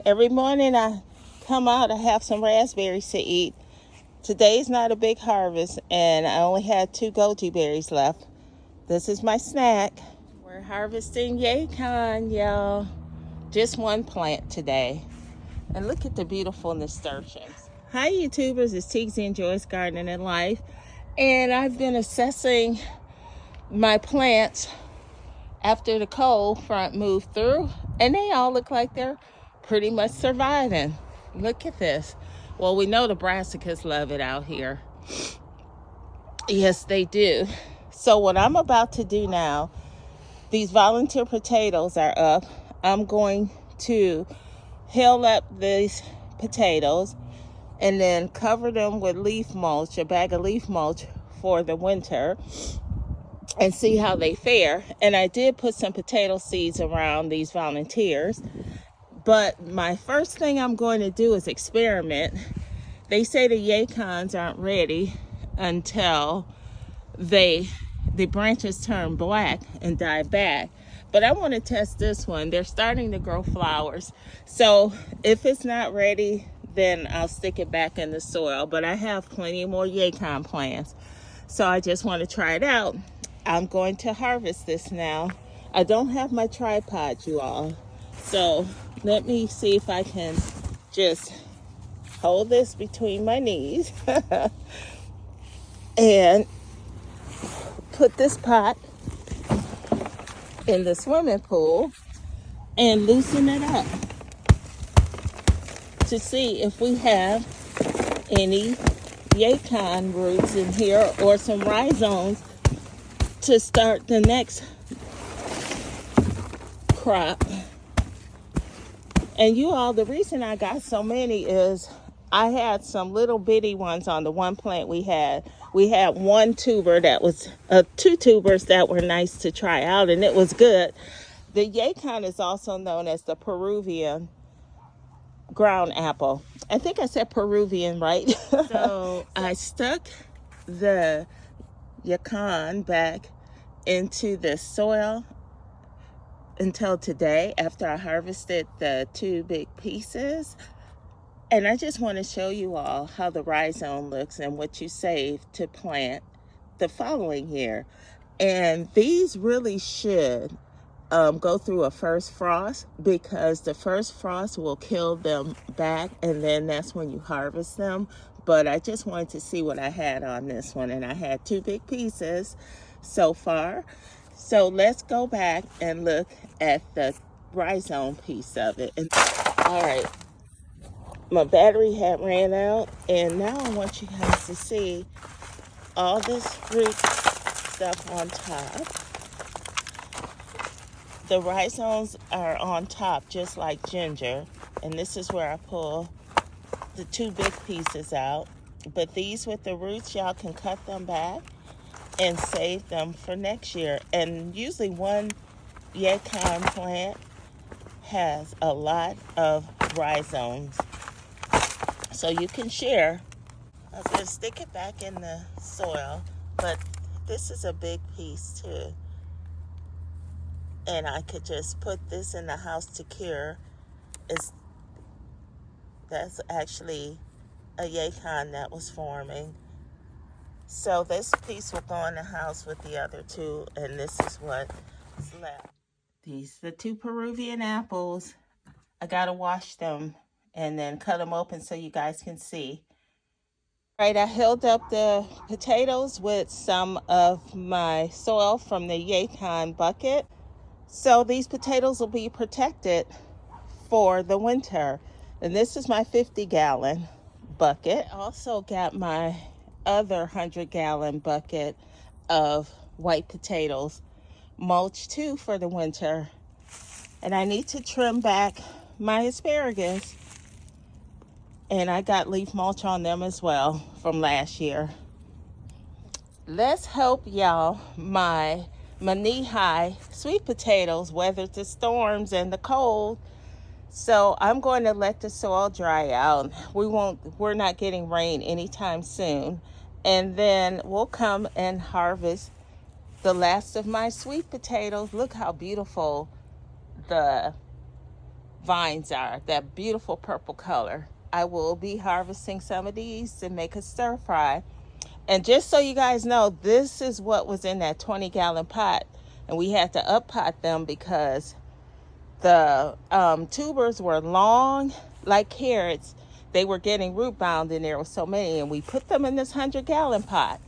Every morning I come out, I have some raspberries to eat. Today's not a big harvest, and I only had 2 goji berries left. This is my snack. We're harvesting Yacon, y'all. Just one plant today. And look at the beautiful nasturtiums. Hi, YouTubers. It's Teagsy and Joy's Gardening and Life. And I've been assessing my plants after the cold front moved through, and they all look like they're pretty much surviving. Look at this. Well, we know the brassicas love it out here. Yes, they do. So what I'm about to do now, these volunteer potatoes are up. I'm going to hill up these potatoes and then cover them with leaf mulch, a bag of leaf mulch for the winter, and see how they fare. And I did put some potato seeds around these volunteers. But my first thing I'm going to do is experiment. They say the Yacons aren't ready until the branches turn black and die back. But I want to test this one. They're starting to grow flowers. So if it's not ready, then I'll stick it back in the soil. But I have plenty more Yacon plants. So I just want to try it out. I'm going to harvest this now. I don't have my tripod, you all. So let me see if I can just hold this between my knees and put this pot in the swimming pool and loosen it up to see if we have any Yacon roots in here or some rhizomes to start the next crop. And you all, the reason I got so many is I had some little bitty ones on the one plant we had. We had one tuber that was, 2 tubers that were nice to try out, and it was good. The Yacon is also known as the Peruvian ground apple. I think I said Peruvian, right? So I stuck the Yacon back into the soil until today after I harvested the 2 big pieces. And I just want to show you all how the rhizome looks and what you save to plant the following year. And these really should go through a first frost, because the first frost will kill them back, and then that's when you harvest them. But I just wanted to see what I had on this one, and I had 2 big pieces so far. So let's go back and look at the rhizome piece of it. All right, my battery had ran out, and now I want you guys to see all this root stuff on top. The rhizomes are on top just like ginger, and this is where I pull the 2 big pieces out. But these with the roots, y'all can cut them back and save them for next year. And usually one Yacon plant has a lot of rhizomes, so you can share. I was going to stick it back in the soil, but this is a big piece too, and I could just put this in the house to cure. That's actually a Yacon that was forming. So this piece will go in the house with the other 2, and this is what's left. These the 2 Peruvian apples. I gotta wash them and then cut them open so you guys can see. All right, I held up the potatoes with some of my soil from the Yacon bucket. So these potatoes will be protected for the winter. And this is my 50-gallon bucket. I also got my other 100-gallon bucket of white potatoes mulch too for the winter. And I need to trim back my asparagus, and I got leaf mulch on them as well from last year. Let's help y'all my Manihi sweet potatoes weather the storms and the cold. So I'm going to let the soil dry out. We're not getting rain anytime soon. And then we'll come and harvest the last of my sweet potatoes. Look how beautiful the vines are, that beautiful purple color. I will be harvesting some of these to make a stir fry. And just so you guys know, this is what was in that 20-gallon pot. And we had to up pot them because the tubers were long like carrots. They were getting root bound and there were so many. And we put them in this 100-gallon pot.